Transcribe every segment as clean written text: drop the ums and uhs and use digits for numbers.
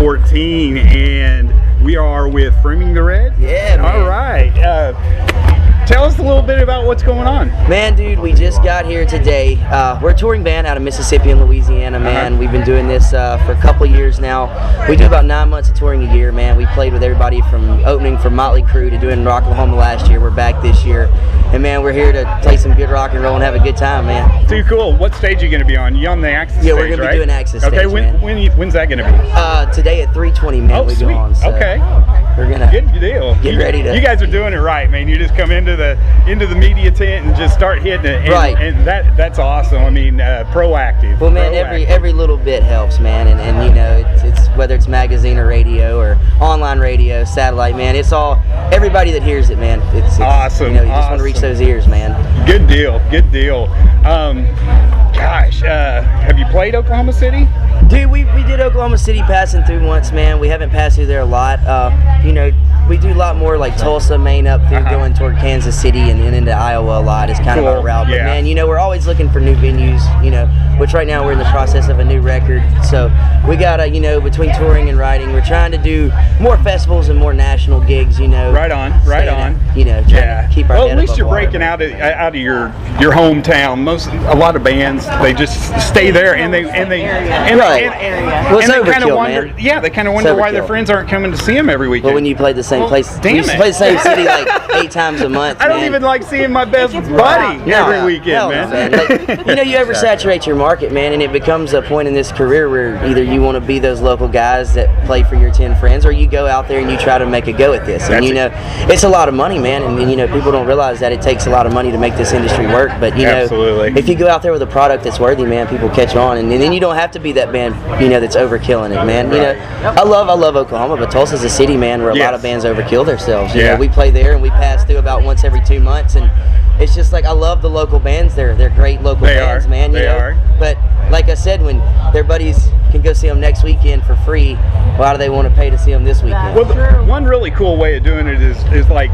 14, and we are with Framing the Red. Yeah, man. All right. Tell us a little bit about what's going on. Man, dude, we just got here today. We're a touring band out of Mississippi and Louisiana, man. We've been doing this for a couple years now. We do about 9 months of touring a year, man. We played with everybody from opening from Motley Crue to doing Rocklahoma last year. We're back this year. And, man, we're here to play some good rock and roll and have a good time, man. Too cool. What stage are you going to be on? You on the Axis stage, Yeah, we're going to be doing Axis stage, okay, man. when's that going to be? Today at 3:20, man, Oh, we sweet. go on. So okay. We're going to Good deal. get ready to... You guys are doing it right, man. You just come into the media tent and just start hitting it. And, right. And that's awesome. I mean, proactive. Well, man, every little bit helps, man. And you know, it's whether it's magazine or radio or online radio, satellite, man. It's all, everybody that hears it, man. It's awesome. You know, you just want to reach those ears, man. Good deal. Good deal. Gosh, have you played Oklahoma City? Dude, we did Oklahoma City passing through once, man. We haven't passed through there a lot. You know, we do a lot more like Tulsa, Maine, up through going toward Kansas City and into Iowa a lot. It's kind of our route. But man, you know, we're always looking for new venues, you know, which right now we're in the process of a new record. So we got you know, between touring and writing, we're trying to do more festivals and more national gigs, you know. Right on. You know, trying to keep our head at least above you're water, breaking out of your hometown. A lot of bands, they just stay there and they well, it's and they kind of overkill, wonder, man. yeah, they kind of wonder why their friends aren't coming to see them every weekend. Well, when you play the same place, damn you it. play the same city like 8 times a month. I don't even like seeing my best buddy every weekend, man. Like, you know, you oversaturate your market, man, and it becomes a point in this career where either you want to be those local guys that play for your 10 friends, or you go out there and you try to make a go at this. And you know, it's a lot of money, man, and you know, people don't realize that it takes a lot of money to make this industry work. But you know, if you go out there with a product that's worthy, man, people catch on, and then you don't have to be that band, you know, that's overkilling it, man. You know, I love Oklahoma, but Tulsa's a city, man, where a lot of bands overkill themselves. You know, we play there and we pass through about once every 2 months, and it's just like, I love the local bands there. They're great local bands, man. You know? But like I said, when their buddies can go see them next weekend for free, why do they want to pay to see them this weekend? Well, one really cool way of doing it is like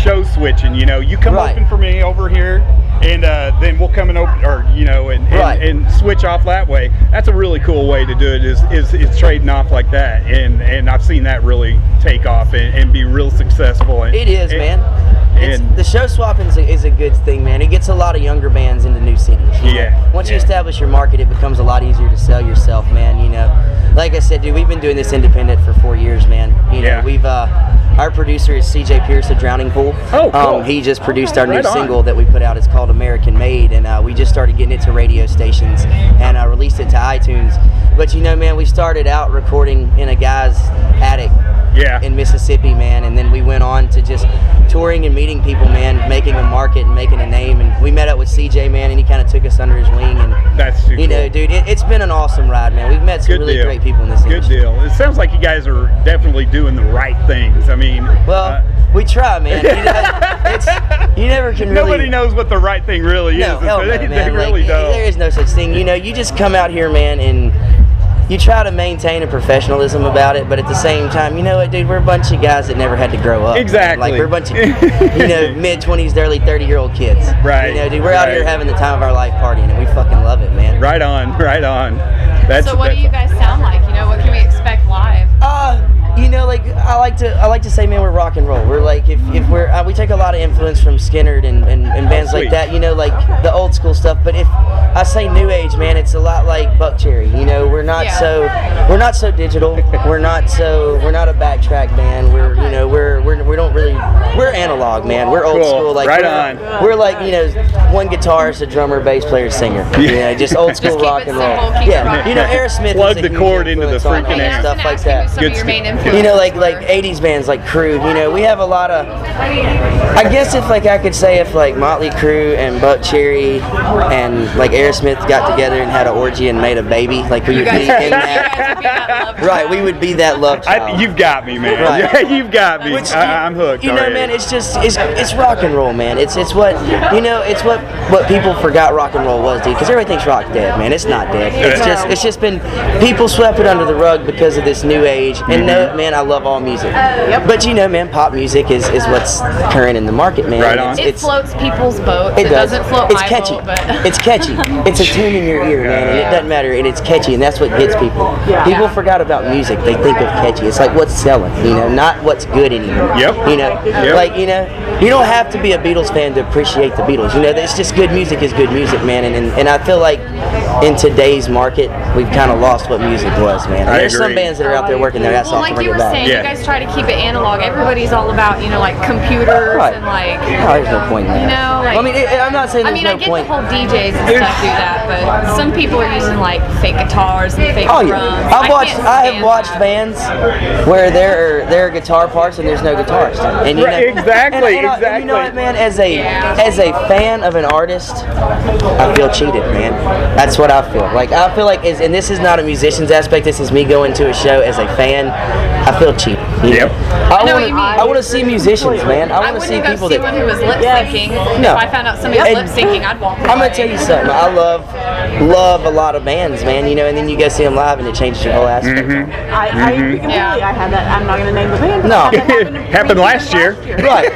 show switching. You know, you come open for me over here, and then we'll come and open, or you know, and switch off that way. That's a really cool way to do it. Is trading off like that, and I've seen that really take off and be real successful. It is, man. The show swapping is a good thing, man. It gets a lot of younger bands into new cities. Once you establish your market, it becomes a lot easier to sell yourself, man. You know, like I said, dude, we've been doing this independent for 4 years, man. You know, we've our producer is CJ Pierce of Drowning Pool. Oh, cool. He just produced our new single that we put out. It's called American Made, and we just started getting it to radio stations and released it to iTunes. But you know, man, we started out recording in a guy's attic in Mississippi, man, and then we went on to just touring and meeting people, man, making a market and making a name. And we met up with CJ, man, and he kind of took us under his wing. And that's too you know, dude, it's been an awesome ride, man. We've met some really great people in this industry. Good deal. It sounds like you guys are definitely doing the right things. I mean, well, we try, man. You never can really. Nobody knows what the right thing really is. No, they man. really don't. There is no such thing. You know, you just come out here, man, and you try to maintain a professionalism about it, but at the same time, you know what, dude, we're a bunch of guys that never had to grow up. Exactly. Like, we're a bunch of, you know, mid-20s to early 30-year-old kids. Right. You know, dude, we're out here having the time of our life partying, and we fucking love it, man. Right on. So what do you guys sound like? You know, what can we expect live? You know, like I like to say, man, we're rock and roll. We're like, if we're we take a lot of influence from Skynyrd and bands like that. You know, like the old school stuff. But if I say new age, man, it's a lot like Buck Cherry. You know, we're not so digital. We're not a backtrack band. We're analog, man. We're old school. Like we're like, you know, one guitarist, a drummer, bass player, singer. You know, just old school rock and roll. You know, Aerosmith. Plug the cord into the freaking amp. Stuff like that. Good stuff. You know, like 80s bands like Crue. You know, we have a lot of. I guess if like I could say if like Motley Crue and Buck Cherry and like Aerosmith got together and had an orgy and made a baby, like we would be in that. Right, we would be that love child. You've got me, man. Right. You've got me. I'm hooked. You know, man, it's just it's rock and roll, man. It's what you know. It's what people forgot rock and roll was, dude. Because everybody thinks rock's dead, man. It's not dead. It's just been people swept it under the rug because of this new age. And no, man, I love all music. But you know, man, pop music is what's current in the market, man. Right on. It floats people's boats. It does. Doesn't float it's my catchy. boat, but it's catchy. it's a tune in your ear, man, and it doesn't matter, and it's catchy, and that's what gets people. People forgot about music; they think of catchy. It's like what's selling, not what's good anymore. Like you don't have to be a Beatles fan to appreciate the Beatles. It's just good music is good music, man, and I feel like in today's market, we've kind of lost what music was, man. And there's some bands that are out there working their ass off to bring it back. Saying, you guys try to keep it analog. Everybody's all about, like computers and like. There's no point in that. I'm not saying there's no point. I get the whole DJs and stuff do that, but some people are using like fake guitars and fake drums. I have watched bands where there are guitar parts and there's no guitarist. And exactly. And you know what, man? As a fan of an artist, I feel cheated, man. That's what I feel. Like I feel like, and this is not a musician's aspect. This is me going to a show as a fan. I feel cheated. I want to see musicians, man. I want to see people that. Someone who was lip syncing. If I found out somebody was lip syncing, I'd walk away. I'm gonna tell you something. I love a lot of bands, man. And then you go see them live, and it changes your whole aspect. I agree completely. I had that. I'm not gonna name the band. No, happened last year. Right.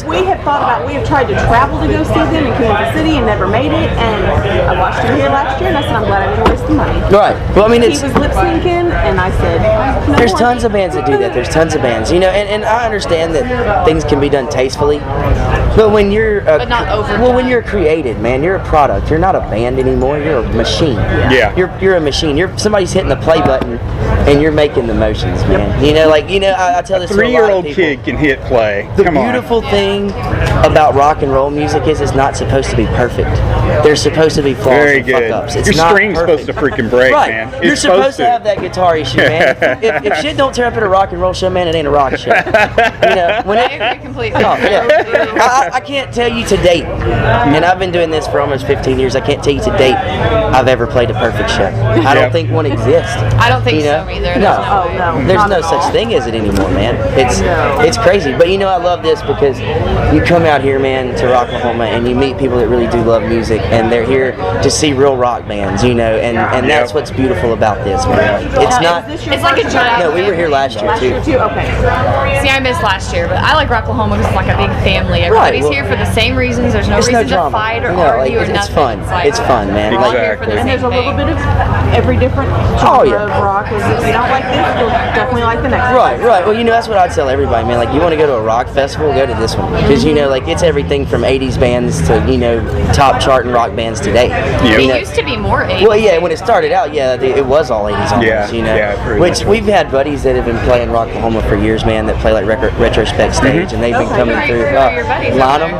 We have tried to travel to go see them in Kansas City and never made it. And I watched him here last year, and I said, I'm glad I didn't waste the money. Right. Well, he was lip syncing, and I said, there's tons of bands that do that. There's tons of bands, and I understand that things can be done tastefully, but when you're when you're created, man, you're a product. You're not a band anymore. You're a machine. Yeah. You're a machine. Somebody's hitting the play button, and you're making the motions, man. I tell this to a lot of people. 3-year-old kid can hit play. The beautiful thing about rock and roll music is it's not supposed to be perfect. There's supposed to be flaws and fuck-ups. It's your string's supposed to freaking break, man. You're supposed to have that guitar issue, man. If shit don't tear up at a rock and roll show, man, it ain't a rock show. When I agree completely. I can't tell you to date, and I've been doing this for almost 15 years. I can't tell you to date I've ever played a perfect show. I don't think one exists. I don't think so either. No, there's no such thing as it anymore, man. It's crazy. But I love this because you come out here, man, to Rocklahoma, and you meet people that really do love music, and they're here to see real rock bands, and that's what's beautiful about this, man. It's not. It's like a giant. No, we were here last year too. Okay. See, I missed last year, but I like Rocklahoma because it's like a big family. Everybody's here for the same reasons. There's no reason to fight or argue or nothing. It's fun. It's fun, man. And there's a little bit of every different genre of rock. If you don't like this, you'll definitely like the next one. Right. Well, that's what I'd tell everybody, man. Like, you want to go to a rock festival, go to this one. Because, it's everything from 80s bands to, top charting rock bands today. It used to be more 80s. Well, yeah, when it started out, it was all 80s almost, which we've had buddies that have been playing Rocklahoma for years, man, that play like retrospect stage, and they've been coming through. Lanham?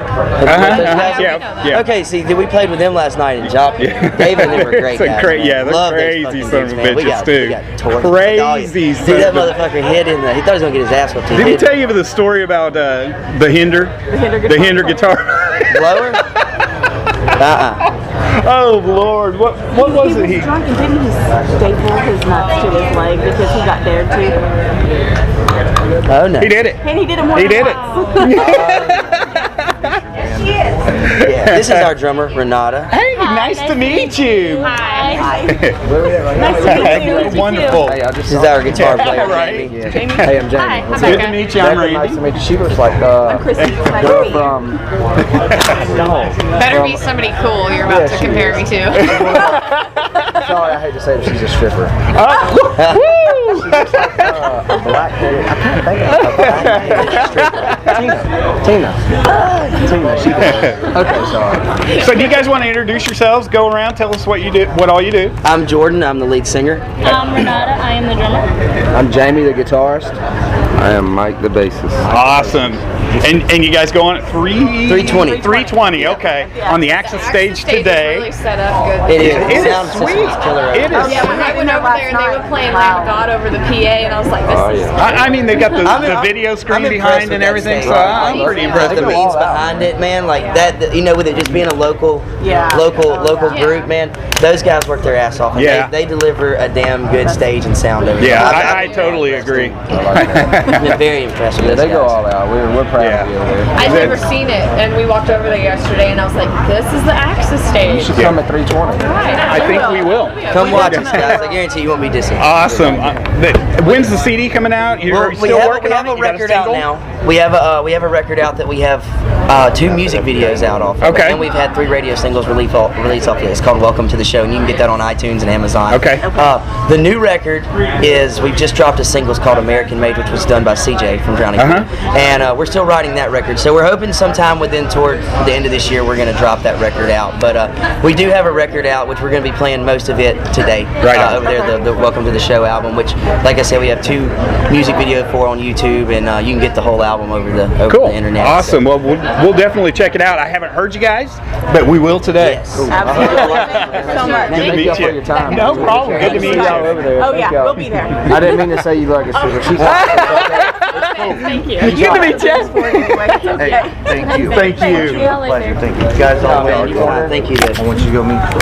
Okay, see, we played with them last night in Joplin. Dave and them were great guys. They're crazy son of a bitches, too. Crazy son of a bitches. Dude, that motherfucker hit he thought he was going to get his ass whooped. Did he tell you the story about the Hinder? The Hinder guitar? Blower? Oh Lord, what was it? He was drunk and didn't he staple his nuts to his leg because he got dared to? Oh no. He did it. And he did it more than once. This is our drummer, Renata. Hey, nice to meet you. Hi. Nice to meet you. Wonderful. Hey, This is our guitar player, right. Jamie. Hey, I'm Jamie. Hi. What's Good to meet you. I'm Randy. Nice to meet you. She looks like Chrissy. girl from. Better be somebody cool you're about to compare me to. Sorry, I hate to say that she's a stripper. Woo! She looks like a black-headed. I can't think of a black-headed stripper. Tina. She does. Okay, sorry. So, do you guys want to introduce yourselves? Go around, tell us what you do, what all you do. I'm Jordan. I'm the lead singer. I'm Renata. I am the drummer. I'm Jamie, the guitarist. I am Mike, the bassist. Awesome. And you guys go on at 320. 320, okay. Yeah. On the Access stage today. Is really set up good. It is. It The sound is system sweet. is killer. It is. Yeah, when I went over there and they were playing Lamb of God over the PA, and I was like, this is. I mean, they got the video screen behind and everything, so I'm pretty impressed. The means behind it, man, like that. With it just being a local group, man. Those guys work their ass off. And they deliver a damn good stage and sound over there. Yeah, I totally agree. been very impressed with Yeah, those they go guys. all out. We're proud of you over there. I'd never seen it, and we walked over there yesterday, and I was like, "This is the Axis stage." You should come at 320. I think we will. Come watch us, guys. I guarantee you won't be disappointed. Awesome. When's the CD coming out? You're still working on it? We have a record out now. We have a record out that we have 2 music videos out off of. Okay. And we've had 3 radio singles released off of it. It's called Welcome to the Show, and you can get that on iTunes and Amazon. Okay. The new record is, we've just dropped a single called American Made, which was done by CJ from Drowning Pool. And we're still writing that record. So we're hoping sometime toward the end of this year, we're going to drop that record out. But we do have a record out, which we're going to be playing most of it today. Right on. Over there, the Welcome to the Show album, which, like I said, we have 2 music videos for on YouTube, and you can get the whole album over the internet. Awesome. So. Well, we'll definitely check it out. I haven't heard you guys, but we will today. Yes. Absolutely. Thank you so much. Good to meet For your you. time. No problem. Good to meet y'all you. over there. Oh, Thank yeah, y'all. we'll be there. I didn't mean to say you like a sugar. She's Thank you. Good to meet you. Okay. Thank you. Pleasure. Thank you. You guys all well. Thank you. I want you to go meet